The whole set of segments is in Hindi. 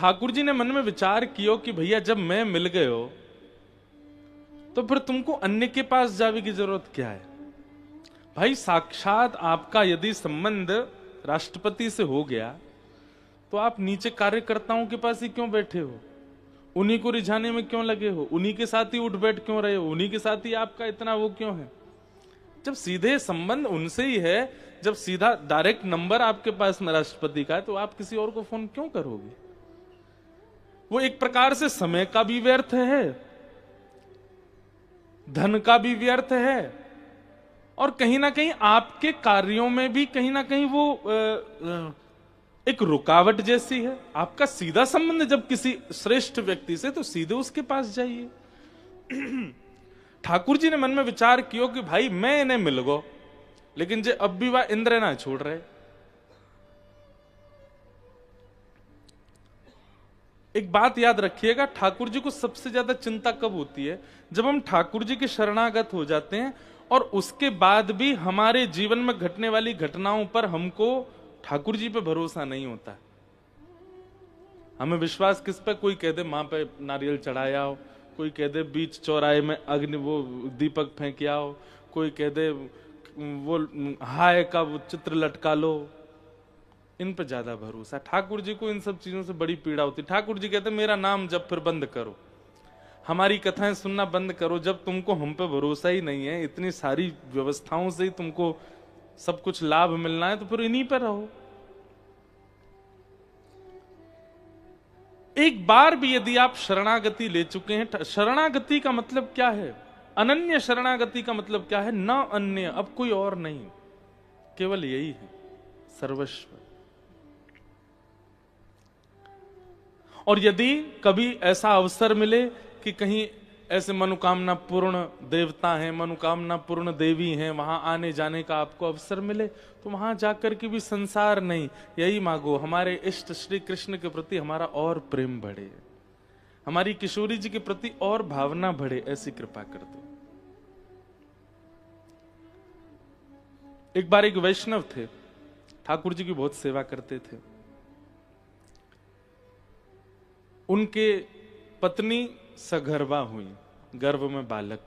ठाकुर जी ने मन में विचार किया कि भैया जब मैं मिल गए हो तो फिर तुमको अन्य के पास जाने की जरूरत क्या है। भाई साक्षात आपका यदि संबंध राष्ट्रपति से हो गया तो आप नीचे कार्यकर्ताओं के पास ही क्यों बैठे हो, उन्हीं को रिझाने में क्यों लगे हो, उन्हीं के साथ ही उठ बैठ क्यों रहे हो, उन्हीं के साथ ही आपका इतना वो क्यों है। जब सीधे संबंध उनसे ही है, जब सीधा डायरेक्ट नंबर आपके पास में राष्ट्रपति का है, तो आप किसी और को फोन क्यों करोगे। वो एक प्रकार से समय का भी व्यर्थ है, धन का भी व्यर्थ है, और कहीं ना कहीं आपके कार्यों में भी कहीं ना कहीं वो एक रुकावट जैसी है। आपका सीधा संबंध जब किसी श्रेष्ठ व्यक्ति से, तो सीधे उसके पास जाइए। ठाकुर जी ने मन में विचार किया कि भाई मैं इन्हें मिल गो, लेकिन जे अब भी वह इंद्र ना छोड़ रहे। एक बात याद रखिएगा, ठाकुर जी को सबसे ज्यादा चिंता कब होती है, जब हम ठाकुर जी के शरणागत हो जाते हैं और उसके बाद भी हमारे जीवन में घटने वाली घटनाओं पर हमको ठाकुर जी पे भरोसा नहीं होता। हमें विश्वास किस पे, कोई कह दे मां पे नारियल चढ़ाया हो, कोई कह दे बीच चौराहे में अग्नि वो दीपक फेंक आओ, कोई कह दे वो हाय का वो चित्र लटका लो, इन पे ज्यादा भरोसा। ठाकुर जी को इन सब चीजों से बड़ी पीड़ा होती। ठाकुर जी कहते मेरा नाम जब फिर बंद करो, हमारी कथाएं सुनना बंद करो। जब तुमको हम पे भरोसा ही नहीं है, इतनी सारी व्यवस्थाओं से ही तुमको सब कुछ लाभ मिलना है, तो फिर इन्हीं पर रहो। एक बार भी यदि आप शरणागति ले चुके हैं, शरणागति का मतलब क्या है, अनन्य शरणागति का मतलब क्या है, न अन्य, अब कोई और नहीं, केवल यही है सर्वस्व। और यदि कभी ऐसा अवसर मिले कि कहीं ऐसे मनोकामना पूर्ण देवता हैं, मनोकामना पूर्ण देवी हैं, वहां आने जाने का आपको अवसर मिले, तो वहां जाकर के भी संसार नहीं, यही मांगो हमारे इष्ट श्री कृष्ण के प्रति हमारा और प्रेम बढ़े, हमारी किशोरी जी के प्रति और भावना बढ़े, ऐसी कृपा कर दो। एक बार एक वैष्णव थे, ठाकुर जी की बहुत सेवा करते थे। उनके पत्नी सगर्भा हुई, गर्भ में बालक,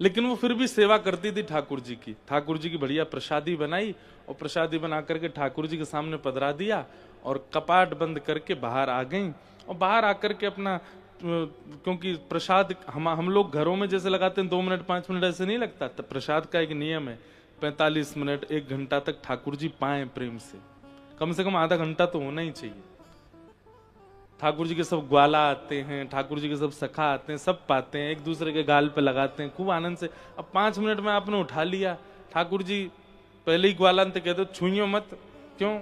लेकिन वो फिर भी सेवा करती थी ठाकुर जी की। ठाकुर जी की बढ़िया प्रसादी बनाई और प्रसादी बना करके ठाकुर जी के सामने पधरा दिया और कपाट बंद करके बाहर आ गई। और बाहर आकर के अपना, क्योंकि प्रसाद हम लोग घरों में जैसे लगाते हैं 2 मिनट 5 मिनट, ऐसे नहीं लगता। तो प्रसाद का एक नियम है, 45 मिनट 1 घंटा तक ठाकुर जी पाए प्रेम से कम आधा घंटा तो होना ही चाहिए। ठाकुर जी के सब ग्वाला आते हैं, ठाकुर जी के सब सखा आते हैं, सब पाते हैं, एक दूसरे के गाल पे लगाते हैं खूब आनंद से। अब 5 मिनट में आपने उठा लिया, ठाकुर जी पहले ही ग्वाला कहते हो छुइयो मत, क्यों,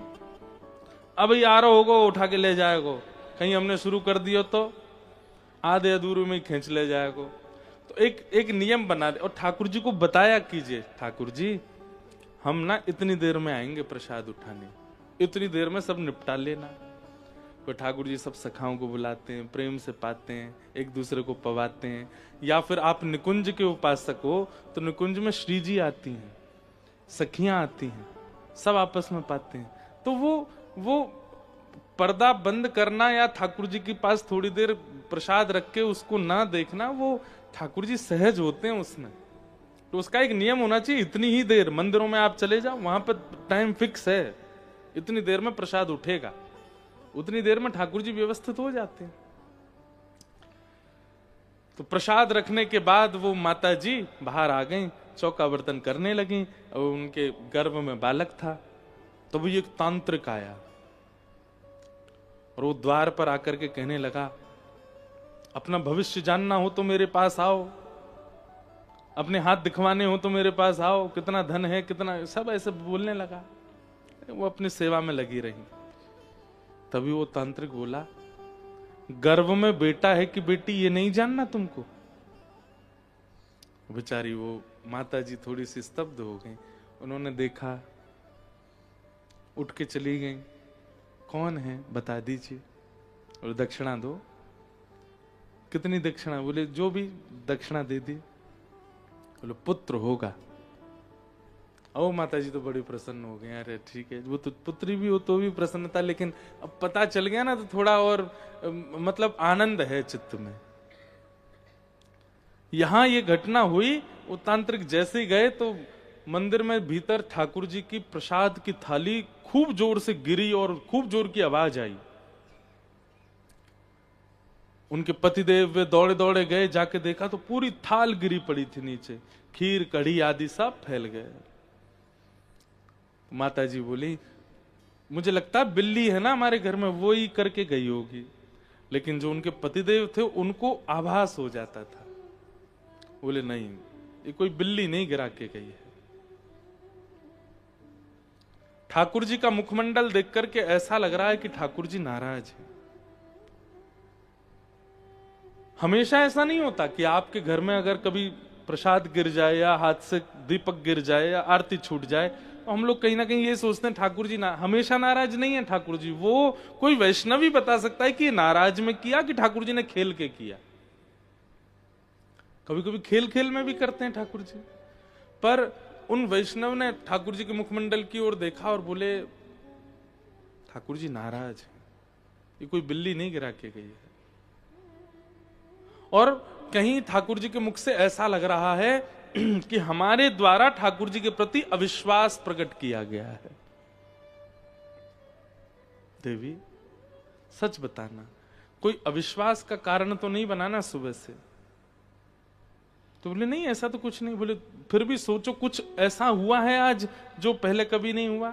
अब आ रहा होगा उठा के ले जाएगो, कहीं हमने शुरू कर दियो तो आधे अधूरे में खींच ले जाएगो। तो एक नियम बना दे और ठाकुर जी को बताया कीजिए, ठाकुर जी हम ना इतनी देर में आएंगे प्रसाद उठाने, इतनी देर में सब निपटा लेना। तो ठाकुर जी सब सखाओं को बुलाते हैं, प्रेम से पाते हैं, एक दूसरे को पवाते हैं। या फिर आप निकुंज के उपासक हो तो निकुंज में श्री जी आती हैं, सखियां आती हैं, सब आपस में पाते हैं। तो वो पर्दा बंद करना या ठाकुर जी के पास थोड़ी देर प्रसाद रख के उसको ना देखना, वो ठाकुर जी सहज होते हैं उसमें। तो उसका एक नियम होना चाहिए, इतनी ही देर। मंदिरों में आप चले जाओ, वहां पर टाइम फिक्स है, इतनी देर में प्रसाद उठेगा, उतनी देर में ठाकुर जी व्यवस्थित हो जाते हैं। तो प्रसाद रखने के बाद वो माता जी बाहर आ गईं, चौका बर्तन करने लगी, और उनके गर्भ में बालक था। तो वो एक तांत्रिक आया और वो द्वार पर आकर के कहने लगा, अपना भविष्य जानना हो तो मेरे पास आओ, अपने हाथ दिखवाने हो तो मेरे पास आओ, कितना धन है कितना, सब ऐसे बोलने लगा। वो अपनी सेवा में लगी रही। तभी वो तांत्रिक बोला, गर्भ में बेटा है कि बेटी ये नहीं जानना तुमको। बेचारी वो माता जी थोड़ी सी स्तब्ध हो गई। उन्होंने देखा, उठ के चली गई, कौन है बता दीजिए और दक्षिणा दो। कितनी दक्षिणा? बोले जो भी दक्षिणा दे दी। बोले पुत्र होगा। ओ माता जी तो बड़ी प्रसन्न हो गए। अरे ठीक है, वो तो पुत्री भी हो तो भी प्रसन्नता, लेकिन अब पता चल गया ना तो थोड़ा और मतलब आनंद है चित्त में। यहां ये घटना हुई, वो तांत्रिक जैसे ही गए तो मंदिर में भीतर ठाकुर जी की प्रसाद की थाली खूब जोर से गिरी और खूब जोर की आवाज आई। उनके पतिदेव वे दौड़े दौड़े गए, जाके देखा तो पूरी थाल गिरी पड़ी थी नीचे, खीर कढ़ी आदि सब फैल गए। माता जी बोली, मुझे लगता है बिल्ली है ना हमारे घर में, वो ही करके गई होगी। लेकिन जो उनके पतिदेव थे उनको आभास हो जाता था। बोले नहीं, ये कोई बिल्ली नहीं गिरा के गई है। ठाकुर जी का मुखमंडल देख करके ऐसा लग रहा है कि ठाकुर जी नाराज है। हमेशा ऐसा नहीं होता कि आपके घर में अगर कभी प्रसाद गिर जाए या हाथ से दीपक गिर जाए या आरती छूट जाए तो हम लोग कहीं ना कहीं ये सोचते हैं ठाकुर जी हमेशा नाराज नहीं है। ठाकुर जी, वो कोई वैष्णव ही बता सकता है कि नाराज में किया कि ठाकुर जी ने खेल के किया। कभी कभी खेल खेल में भी करते हैं ठाकुर जी। पर उन वैष्णव ने ठाकुर जी के मुखमंडल की ओर देखा और बोले, ठाकुर जी नाराज है, ये कोई बिल्ली नहीं गिरा के गई है। और कहीं ठाकुर जी के मुख से ऐसा लग रहा है कि हमारे द्वारा ठाकुर जी के प्रति अविश्वास प्रकट किया गया है। देवी सच बताना, कोई अविश्वास का कारण तो नहीं बनाना सुबह से। तो बोले नहीं, ऐसा तो कुछ नहीं। बोले फिर भी सोचो, कुछ ऐसा हुआ है आज जो पहले कभी नहीं हुआ।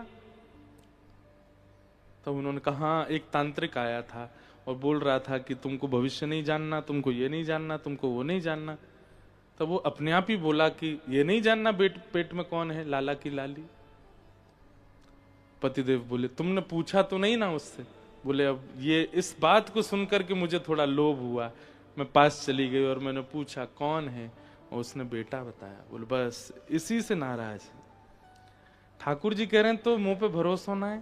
तो उन्होंने कहा, एक तांत्रिक आया था और बोल रहा था कि तुमको भविष्य नहीं जानना, तुमको ये नहीं जानना, तुमको वो नहीं जानना। तब वो अपने आप ही बोला कि ये नहीं जानना पेट में कौन है, लाला की लाली। पतिदेव बोले, तुमने पूछा तो नहीं ना उससे। बोले अब ये इस बात को सुनकर के मुझे थोड़ा लोभ हुआ, मैं पास चली गई और मैंने पूछा कौन है, और उसने बेटा बताया। बोले बस इसी से नाराज है। ठाकुर जी कह रहे हैं तो मुंह पे भरोसा ना है।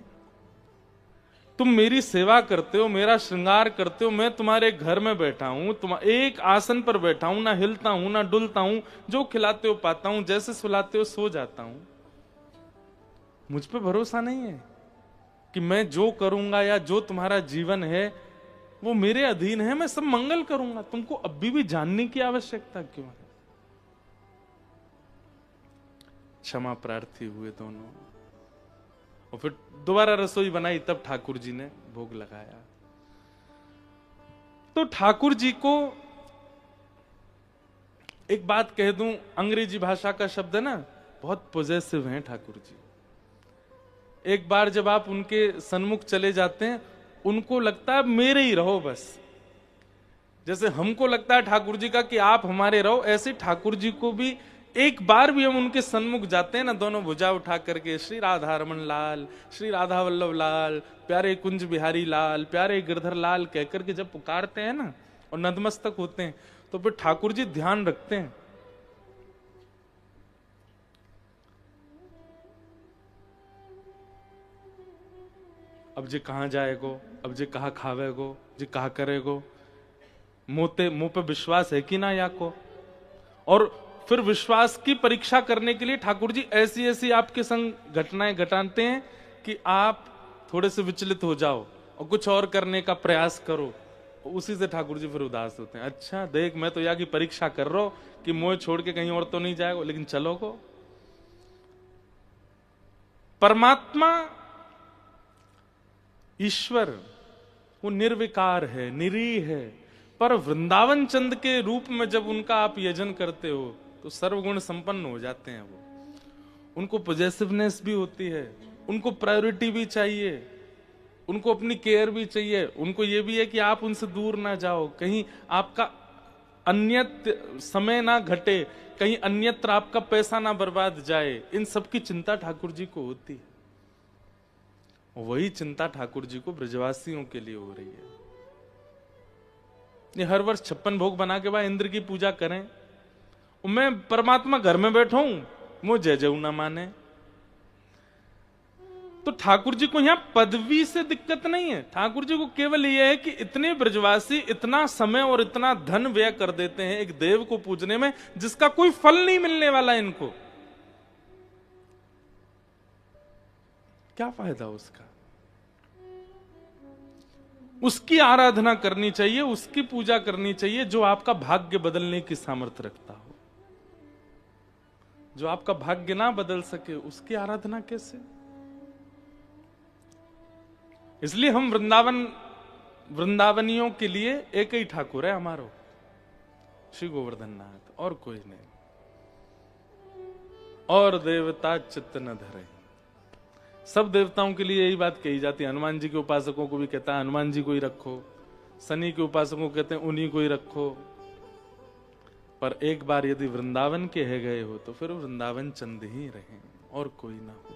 तुम मेरी सेवा करते हो, मेरा श्रृंगार करते हो, मैं तुम्हारे घर में बैठा हूं, तुम एक आसन पर बैठा हूं, ना हिलता हूं ना डुलता हूं, जो खिलाते हो पाता हूं, जैसे सुलाते हो सो जाता हूं। मुझ पे भरोसा नहीं है कि मैं जो करूंगा या जो तुम्हारा जीवन है वो मेरे अधीन है, मैं सब मंगल करूंगा। तुमको अभी भी जानने की आवश्यकता क्यों है? क्षमा प्रार्थी हुए दोनों और फिर दोबारा रसोई बनाई, तब ठाकुर जी ने भोग लगाया। तो ठाकुर जी को एक बात कह दूं, अंग्रेजी भाषा का शब्द है ना, बहुत पॉजेसिव हैं ठाकुर जी। एक बार जब आप उनके सन्मुख चले जाते हैं, उनको लगता है मेरे ही रहो बस। जैसे हमको लगता है ठाकुर जी का कि आप हमारे रहो, ऐसे ठाकुर जी को भी एक बार भी हम उनके सन्मुख जाते हैं ना, दोनों भुजा उठा करके श्री राधा रमन लाल, श्री राधा वल्लभ लाल, प्यारे कुंज बिहारी लाल, प्यारे गिरधर लाल कहकर के जब पुकारते हैं ना और नतमस्तक होते हैं, तो फिर ठाकुर जी ध्यान रखते हैं। अब जे कहां जाएगो, अब जे कहा खावेगो, जे कहा करेगो, मुंह पे विश्वास है कि ना या को। और फिर विश्वास की परीक्षा करने के लिए ठाकुर जी ऐसी ऐसी आपके संग घटनाएं घटाते हैं कि आप थोड़े से विचलित हो जाओ और कुछ और करने का प्रयास करो। उसी से ठाकुर जी फिर उदास होते हैं। अच्छा देख, मैं तो यहाँ की परीक्षा कर रहा हूं कि मोह छोड़ के कहीं और तो नहीं जाएगा, लेकिन चलो को। परमात्मा ईश्वर वो निर्विकार है, निरीह है, पर वृंदावन चंद के रूप में जब उनका आप यजन करते हो तो सर्वगुण संपन्न हो जाते हैं वो। उनको पॉजेसिवनेस भी होती है, उनको प्रायोरिटी भी चाहिए, उनको अपनी केयर भी चाहिए, उनको ये भी है कि आप उनसे दूर ना जाओ, कहीं आपका अन्यत्र समय ना घटे, कहीं अन्यत्र आपका पैसा ना बर्बाद जाए। इन सब की चिंता ठाकुर जी को होती है। वही चिंता ठाकुर जी को ब्रजवासियों के लिए हो रही है। ये हर वर्ष 56 भोग बना के बाद इंद्र की पूजा करें, मैं परमात्मा घर में बैठा हूं, वो जय जय ना माने। तो ठाकुर जी को यहां पदवी से दिक्कत नहीं है। ठाकुर जी को केवल यह है कि इतने ब्रजवासी इतना समय और इतना धन व्यय कर देते हैं एक देव को पूजने में जिसका कोई फल नहीं मिलने वाला इनको। क्या फायदा उसका? उसकी आराधना करनी चाहिए, उसकी पूजा करनी चाहिए जो आपका भाग्य बदलने की सामर्थ्य रखता हो। जो आपका भाग्य ना बदल सके उसकी आराधना कैसे? इसलिए हम वृंदावनियों के लिए एक ही ठाकुर है हमारो, श्री गोवर्धन नाथ, और कोई नहीं। और देवता चित्त न धरे। सब देवताओं के लिए यही बात कही जाती है। हनुमान जी के उपासकों को भी कहता है हनुमान जी को ही रखो, शनि के उपासकों को कहते हैं उन्हीं को ही रखो। पर एक बार यदि वृंदावन के है गए हो तो फिर वृंदावन चंद ही रहे और कोई ना हो।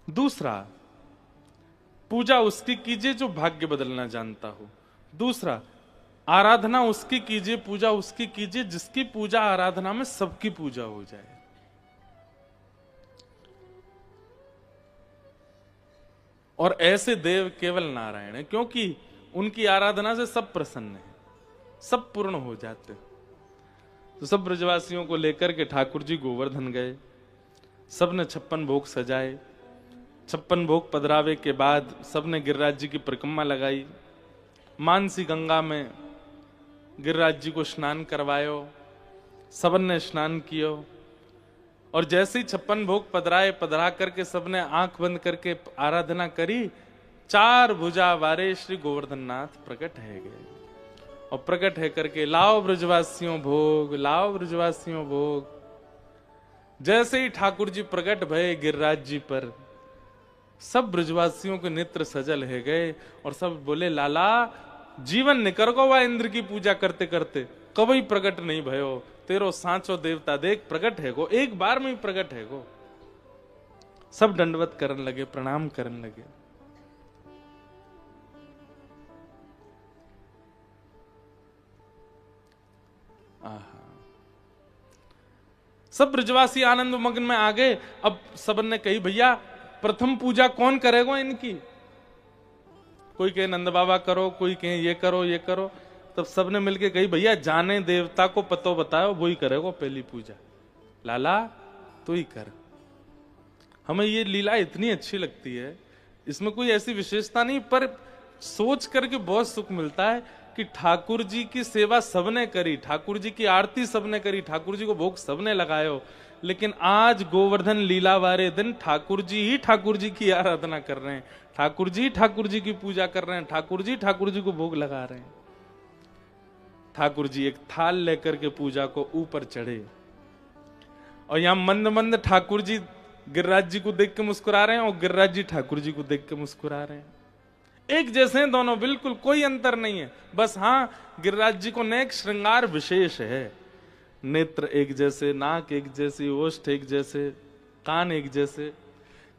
दूसरा, पूजा उसकी कीजिए जो भाग्य बदलना जानता हो। दूसरा, आराधना उसकी कीजिए, पूजा उसकी कीजिए जिसकी पूजा आराधना में सबकी पूजा हो जाए। और ऐसे देव केवल नारायण है, क्योंकि उनकी आराधना से सब प्रसन्न है, सब पूर्ण हो जाते। तो सब ब्रजवासियों को लेकर के ठाकुर जी गोवर्धन गए। सबने 56 भोग सजाए। 56 भोग पधरावे के बाद सबने गिरिराज जी की परिक्रमा लगाई। मानसी गंगा में गिरिराज जी को स्नान करवायो। सबन ने स्नान कियो और जैसे ही 56 भोग पधरा करके सबने आंख बंद करके आराधना करी। 4 भुजा वारे श्री गोवर्धन नाथ प्रकट है गए और प्रकट है करके लाओ ब्रजवासियों भोग, लाओ ब्रजवासियों भोग। जैसे ही ठाकुर जी प्रकट भये गिरिराज जी पर, सब ब्रजवासियों के नेत्र सजल है गए और सब बोले लाला जीवन निकर गो वा इंद्र की पूजा करते करते कभी प्रकट नहीं भयो। तेरो सांचो देवता देख प्रकट है गो, एक बार में ही प्रकट है गो। सब दंडवत करने लगे, प्रणाम करने लगे। सब ब्रजवासी आनंद मग्न में आ गए। अब सबन ने कही भैया प्रथम पूजा कौन करेगा इनकी? कोई कहे नंद बाबा करो, कोई कहे ये करो ये करो। तब सबने मिलके कही भैया जाने देवता को पतो बताओ, वो ही करेगा पहली पूजा। लाला तू ही कर। हमें ये लीला इतनी अच्छी लगती है, इसमें कोई ऐसी विशेषता नहीं, पर सोच करके बहुत सुख मिलता है कि ठाकुर जी की सेवा सबने करी, ठाकुर जी की आरती सबने करी, ठाकुर जी को भोग सबने लगायो, लेकिन आज गोवर्धन लीला वाले दिन ठाकुर जी ही ठाकुर जी की आराधना कर रहे हैं, ठाकुर जी ठाकुर जी की पूजा कर रहे हैं, ठाकुर जी को भोग लगा रहे हैं। ठाकुर जी एक थाल लेकर के पूजा को ऊपर चढ़े और यहां मंद मंद ठाकुर जी गिरिराज जी को देख के मुस्कुरा रहे हैं और गिरिराज जी ठाकुर जी को देख के मुस्कुरा रहे हैं। एक जैसे हैं दोनों, बिल्कुल कोई अंतर नहीं है। बस हाँ, गिरिराज जी को नेक श्रृंगार विशेष है। नेत्र एक जैसे, नाक एक जैसी, ओष्ठ एक जैसे, कान एक जैसे।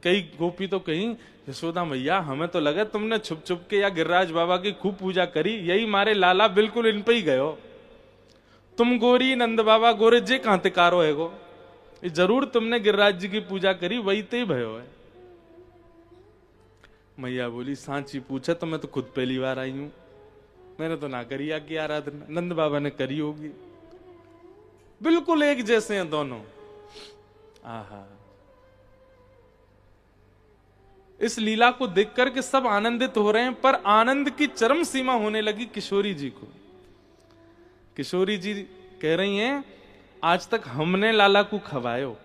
कई गोपी तो कहीं यशोदा मैया हमें तो लगा तुमने छुप छुप के या गिरिराज बाबा की खूब पूजा करी, यही मारे लाला बिल्कुल इन पे ही गयो। तुम गोरी नंद बाबा गोरे जे कहां तिकारो है गो, जरूर तुमने गिरिराज जी की पूजा करी, वही ते भयो है। मैया बोली सांची पूछा तो मैं तो खुद पहली बार आई हूं, मैंने तो ना करी की आराधना, नंद बाबा ने करी होगी। बिल्कुल एक जैसे हैं दोनों। आहा, इस लीला को देख करके सब आनंदित हो रहे हैं, पर आनंद की चरम सीमा होने लगी किशोरी जी को। किशोरी जी कह रही हैं आज तक हमने लाला को खवायो,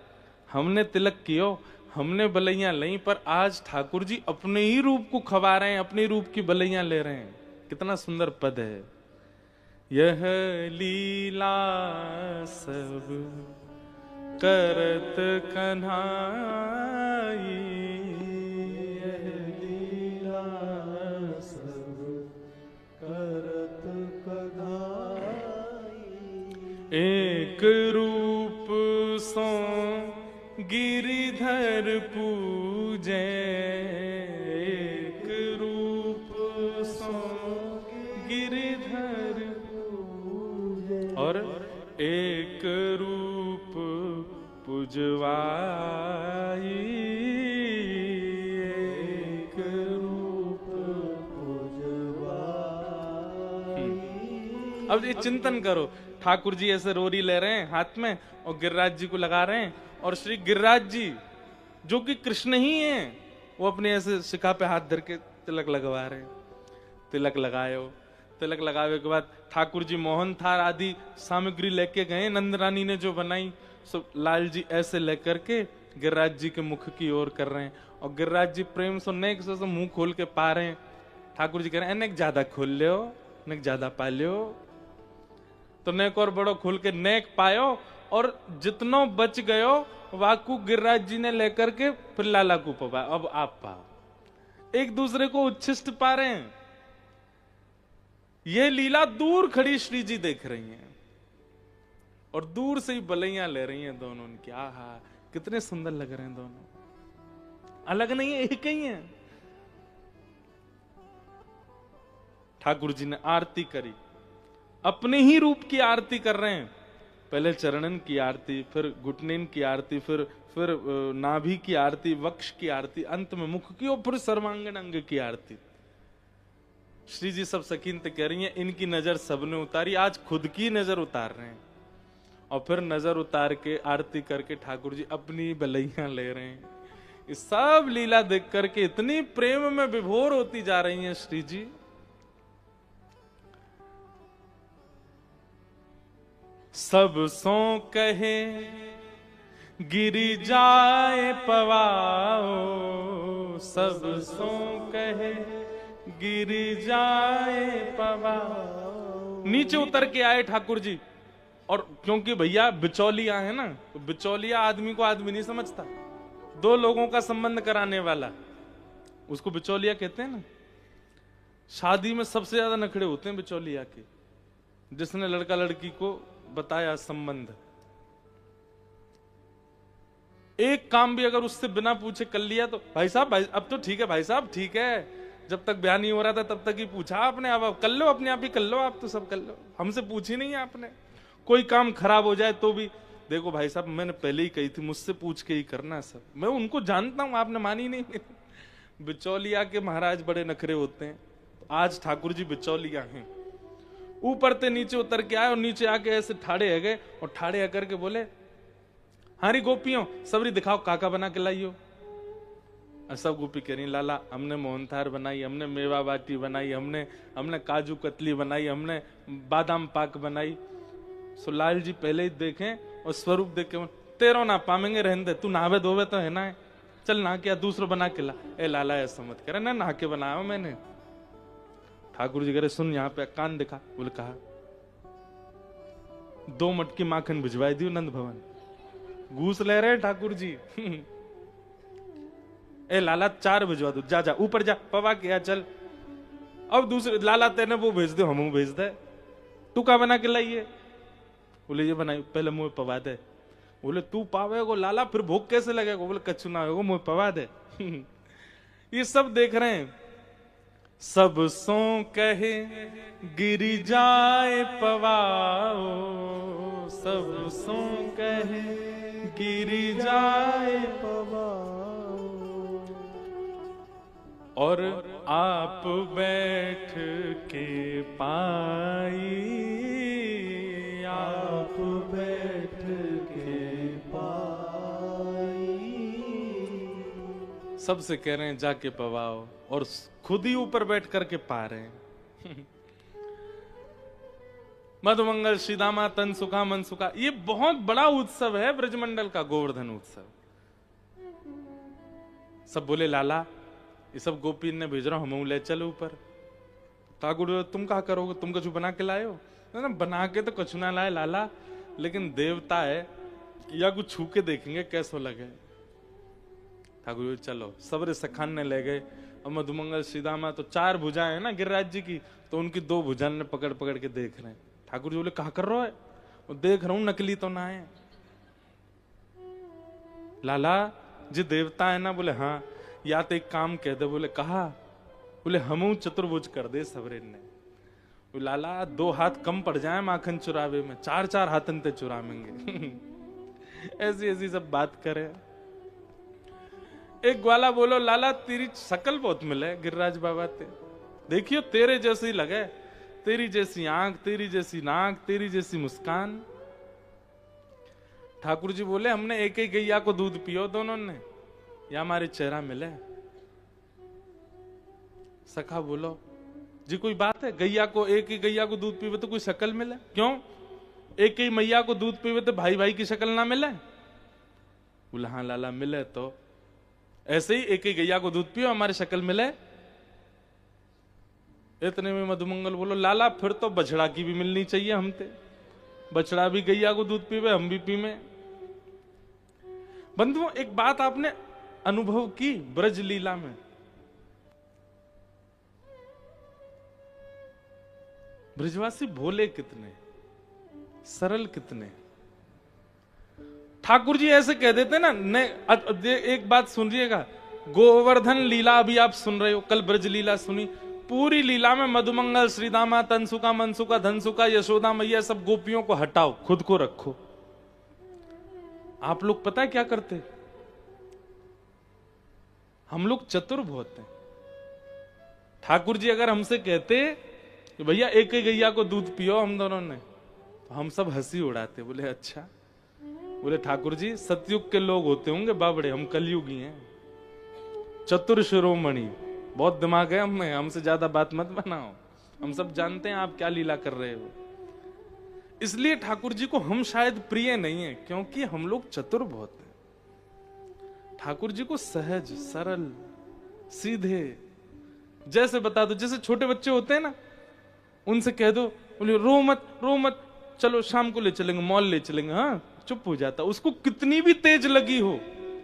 हमने तिलक कियो, हमने बलैया ली, पर आज ठाकुर जी अपने ही रूप को खवा रहे हैं, अपने रूप की बलैया ले रहे हैं। कितना सुंदर पद है। यह लीला सब करत कन्हाई, यह लीला सब करत कन्हाई। एक रूप सो गिरिधर पूजे, एक रूप सो गिरिधर पूजे, और एक रूप पुजवाई, एक रूप पुजवाई। अब ये चिंतन करो, ठाकुर जी ऐसे रोरी ले रहे हैं हाथ में और गिरिराज जी को लगा रहे हैं, और श्री गिरिराज जी जो कि कृष्ण ही हैं, वो अपने ऐसे शिखा पे हाथ धर के तिलक लगवा रहे हैं। तिलक लगाए हो, तिलक लगावे के बाद ठाकुर जी मोहन थार आदि सामग्री लेके गए, नंद रानी ने जो बनाई, सो लाल जी ऐसे लेकर के गिरिराज जी के मुख की ओर कर रहे हैं, और गिरिराज जी प्रेम से नेक से मुंह खोल के पा रहे हैं। ठाकुर जी कह रहे हैं नेक ज्यादा खोल लियो, नेक ज्यादा पा लियो, तो नेक और बड़ो खोल के नेक पायो, और जितनो बच गयो वाकू गिरिराज जी ने लेकर के फिर लाला को पवा। अब आप पाओ, एक दूसरे को उच्छिष्ट पा रहे हैं। यह लीला दूर खड़ी श्री जी देख रही हैं, और दूर से ही बलैया ले रही हैं दोनों उनकी। आहा कितने सुंदर लग रहे हैं दोनों, अलग नहीं है, एक ही है। ठाकुर जी ने आरती करी, अपने ही रूप की आरती कर रहे हैं। पहले चरणन की आरती, फिर घुटनेन की आरती, फिर नाभि की आरती, वक्ष की आरती, अंत में मुख की, और फिर सर्वांगन अंग की आरती। श्री जी सब सकीनत कह रही हैं, इनकी नजर सबने उतारी, आज खुद की नजर उतार रहे हैं। और फिर नजर उतार के आरती करके ठाकुर जी अपनी बलैया ले रहे हैं। इस सब लीला देख करके इतनी प्रेम में विभोर होती जा रही हैं श्री जी। सब सो कहे गिरि जाए पवाओ, सब सो कहे गिरि जाए पवाओ। नीचे उतर के आए ठाकुर जी, और क्योंकि भैया बिचौलिया है ना, तो बिचौलिया आदमी को आदमी नहीं समझता, दो लोगों का संबंध कराने वाला, उसको बिचौलिया कहते हैं ना। शादी में सबसे ज्यादा नखड़े होते हैं बिचौलिया के, जिसने लड़का लड़की को बताया संबंध। एक काम भी अगर उससे बिना पूछे कर लिया तो भाई साहब, भाई अब तो ठीक है, भाई साहब ठीक है, जब तक ब्याह नहीं हो रहा था तब तक ही पूछा आपने, अब कर लो, अपने आप ही कर लो, आप तो सब कर लो, हमसे पूछी नहीं आपने। कोई काम खराब हो जाए तो भी देखो भाई साहब मैंने पहले ही कही थी, मुझसे पूछ के ही करना सब, मैं उनको जानता हूं, आपने मानी नहीं। बिचौलिया के महाराज बड़े नखरे होते हैं। आज ठाकुर जी बिचौलिया हैं। ऊपर से नीचे उतर के आए, और नीचे आके ऐसे ठाड़े है गए, और ठाड़े आकर के बोले, हारी गोपियों सबरी दिखाओ काका बना के लाइयो। और सब गोपी कह रही, लाला हमने मोहनथार बनाई, हमने मेवा बाटी बनाई, हमने काजू कतली बनाई, हमने बादाम पाक बनाई। सो लाल जी पहले ही देखें और स्वरूप देख के, तेरो ना पामेंगे, रहने दे, तू नहावे धोवे तो है ना, चल नहा के दूसरो बना के ला। ए लाला ऐसा मत करे ना, नहा के बनाया मैंने। ठाकुर जी कह रहे, सुन यहाँ पे कान दिखा। बोले कहा, 2 मटकी माखन भिजवाई दी नंद भवन। घूस ले रहे ठाकुर जी। ए लाला 4 भिजवा दो, जा जा ऊपर जा, पवा किया चल। अब दूसरे लाला तेने वो भेज दो, हम भेज दे, तू का बना के लाइए। बोले ये बनाई, पहले मुंह पवा दे। बोले तू पावेगो लाला, फिर भूख कैसे लगेगा। बोले कच्चू ना होगा, मुंह पवा दे। ये सब देख रहे हैं। सब सो कहे गिरि जाए पवाओ, सब सो कहे गिरि जाए पवाओ, और आप बैठ के पाई, आप बैठ के पाई। सबसे कह रहे हैं जाके पवाओ, और खुद ही ऊपर बैठ करके पा रहे हैं। मधुमंगल श्रीदामा तन सुखा मन सुखा, ये बहुत बड़ा उत्सव है ब्रजमंडल का, गोवर्धन उत्सव। सब बोले लाला ये सब गोपी ने भेज रहा, हम ले चलो ऊपर। ठाकुर तुम क्या करोगे, तुम कुछ बना के लाए हो? ना बना के तो कुछ ना लाए लाला, लेकिन देवता है या कुछ छू के देखेंगे कैसो लगे। ठाकुर चलो, सबरे सखान ने ले गए। और मधुमंगल श्रीदामा तो 4 भुजाएं है ना गिरिराज जी की, तो उनकी 2 भुजा ने पकड़ पकड़ के देख रहे हैं। ठाकुर जी बोले कहा कर रहे हो? वो देख रहा हूं नकली तो ना है। लाला जी देवता है ना? बोले हाँ। या तो एक काम कह दे। बोले कहा? बोले हम चतुर्भुज कर दे सबरेन ने। लाला 2 हाथ कम पड़ जाए माखन चुरावे में, 4-4 हाथन ते चुरावेंगे। ऐसी ऐसी सब बात करे। एक ग्वाला बोलो लाला तेरी शकल बहुत मिले गिरिराज बाबा ते, देखियो तेरे जैसे ही लगे, तेरी जैसी आंख, तेरी जैसी नाक, तेरी जैसी मुस्कान। ठाकुर जी बोले हमने एक ही गैया को दूध पियो दोनों ने, या हमारे चेहरा मिले। सखा बोलो जी कोई बात है, गैया को एक ही गैया को दूध पीवे तो कोई शक्ल मिले? क्यों एक ही मैया को दूध पीवे तो भाई भाई की शक्ल ना मिले? बोला हाँ लाला मिले, तो ऐसे ही एक ही गैया को दूध पियो हमारी शक्ल मिले। इतने में मधुमंगल बोलो लाला फिर तो बछड़ा की भी मिलनी चाहिए हमते, बछड़ा भी गैया को दूध पीवे हम भी पीवे। बंधुओं एक बात आपने अनुभव की ब्रज लीला में, ब्रजवासी भोले कितने, सरल कितने। ठाकुर जी ऐसे कह देते ना, एक बात सुनिएगा, गोवर्धन लीला अभी आप सुन रहे हो, कल ब्रज लीला सुनी, पूरी लीला में मधुमंगल, श्रीदामा, तनसुका, मनसुका, धनसुका, यशोदा मैया सब गोपियों को हटाओ, खुद को रखो। आप लोग पता है क्या करते? हम लोग चतुर बहुत हैं। ठाकुर जी अगर हमसे कहते कि भैया एक ही गैया को दूध पियो हम दोनों ने, तो हम सब हंसी उड़ाते, बोले अच्छा। बोले ठाकुर जी सतयुग के लोग होते होंगे बाबड़े, हम कलयुगी हैं, चतुर शिरोमणि, बहुत दिमाग है हमें, हमसे ज्यादा बात मत बनाओ, हम सब जानते हैं आप क्या लीला कर रहे हो। इसलिए ठाकुर जी को हम शायद प्रिय नहीं है, क्योंकि हम लोग चतुर बहुत हैं। ठाकुर जी को सहज, सरल, सीधे, जैसे बता दो, जैसे छोटे बच्चे होते हैं ना, उनसे कह दो, बोले रो मत, रो मत, चलो शाम को ले चलेंगे, मॉल ले चलेंगे, हाँ चुप हो जाता। उसको कितनी भी तेज लगी हो,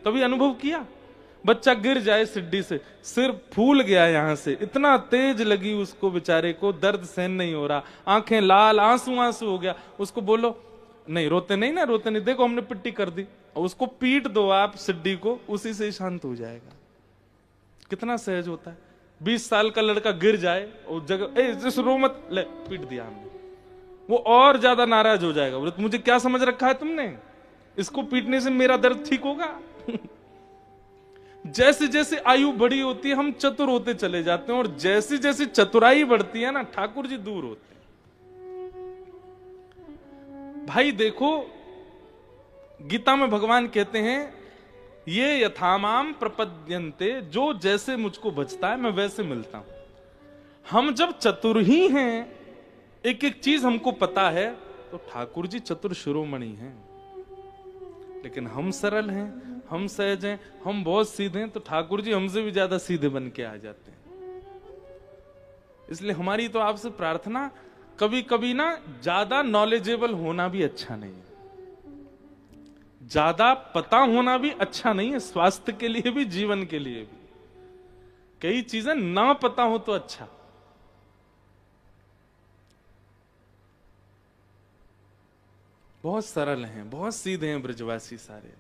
कभी अनुभव किया? बच्चा गिर जाए सिड्डी से, सिर फूल गया यहां से, इतना तेज लगी उसको बेचारे को, दर्द सहन नहीं हो रहा, आंखें लाल, आंसू आंसू हो गया, उसको बोलो नहीं रोते नहीं ना, रोते नहीं, देखो हमने पिट्टी कर दी, और उसको पीट दो आप सिड्डी को, उसी से शांत हो जाएगा। कितना सहज होता है। 20 साल का लड़का गिर जाए और जगह रो मत, ले पीट दिया हमने, वो और ज्यादा नाराज हो जाएगा, बोले मुझे क्या समझ रखा है तुमने, इसको पीटने से मेरा दर्द ठीक होगा? जैसे जैसे आयु बड़ी होती है हम चतुर होते चले जाते हैं, और जैसी जैसी चतुराई बढ़ती है ना, ठाकुर जी दूर होते हैं। भाई देखो गीता में भगवान कहते हैं ये यथामाम प्रपद्यन्ते, जो जैसे मुझको बचता है मैं वैसे मिलता हूं। हम जब चतुर ही हैं, एक एक चीज हमको पता है, तो ठाकुर जी चतुर शिरोमणि हैं। लेकिन हम सरल हैं, हम सहज हैं, हम बहुत सीधे हैं, तो ठाकुर जी हमसे भी ज्यादा सीधे बन के आ जाते हैं। इसलिए हमारी तो आपसे प्रार्थना, कभी कभी ना ज्यादा नॉलेजेबल होना भी अच्छा नहीं है, ज्यादा पता होना भी अच्छा नहीं है, स्वास्थ्य के लिए भी, जीवन के लिए भी। कई चीजें ना पता हो तो अच्छा। बहुत सरल हैं, बहुत सीधे हैं ब्रजवासी सारे।